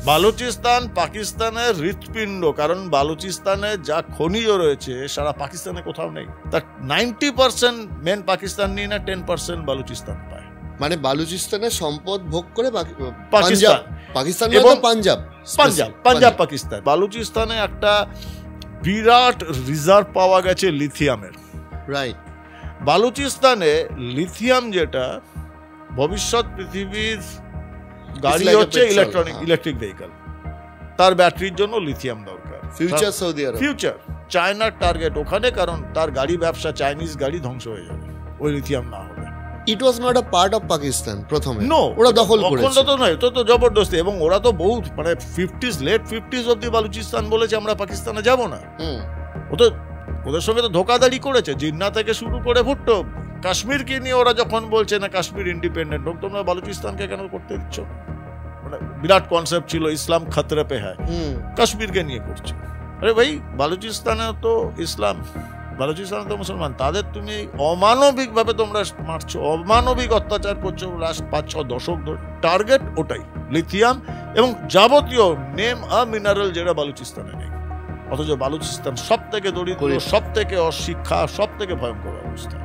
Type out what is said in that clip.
বালুচিস্তান পাকিস্তানের হৃৎপিণ্ড, কারণ বালুচিস্তানে যা খনিজ রয়েছে সারা পাকিস্তানে কোথাও নেই। তার 90% মেন পাকিস্তান নিয়ে না 10% বালুচিস্তান পায়। মানে বালুচিস্তানের সম্পদ ভোগ করে পাকিস্তান, পাকিস্তান এবং পাঞ্জাব পাকিস্তান। বালুচিস্তানে একটা বিরাট রিজার্ভ পাওয়া গেছে লিথিয়ামের। রাইট। বালুচিস্তানে লিথিয়াম যেটা ভবিষ্যৎ পৃথিবীর গাড়ি হচ্ছে ইলেকট্রিক ভেহিকল, তার ব্যাটারির জন্য লিথিয়াম দরকার। ফিউচার সৌদি আরব, ফিউচার চায়নার টার্গেট ওখানে, কারণ তার গাড়ি ব্যবসা, চাইনিজ গাড়ি ধ্বংস হয়ে যাবে ওই লিথিয়াম না হলে। It was not a part of Pakistan প্রথমে। নো, ওরা দখল করেছে। তো নয়, তো জবরদস্তি। এবং ওরা তো বহুত মানে 50s লেট 50s অব্দি বালুচিস্তান বলেছে আমরা পাকিস্তানে যাব না। ও তো ওদের সঙ্গে তো ধোকাধাড়ি করেছে, জিন্না থেকে শুরু করে ভুট্টো। কাশ্মীরকে নিয়ে ওরা যখন বলছে না কাশ্মীর ইন্ডিপেন্ডেন্ট হোক, তোমরা বালুচিস্তানকে কেন করতে দিচ্ছ? মানে বিরাট কনসেপ্ট ছিল ইসলাম খতরে পে হ্যায়, কাশ্মীরকে নিয়ে করছে। আরে ভাই, বালুচিস্তানে তো ইসলাম, বালুচিস্তানে তো মুসলমান, তাদের তুমি অমানবিক ভাবে তোমরা মারছো, অমানবিক অত্যাচার করছো লাস্ট 5-6 দশক ধরে। টার্গেট ওটাই লিথিয়াম এবং যাবতীয় নেম আ মিনারেল যেটা বালুচিস্তানে নেই। অথচ বালুচিস্তান সব থেকে দরিদ্র, সব থেকে অশিক্ষা, সব থেকে ভয়ঙ্কর অবস্থা।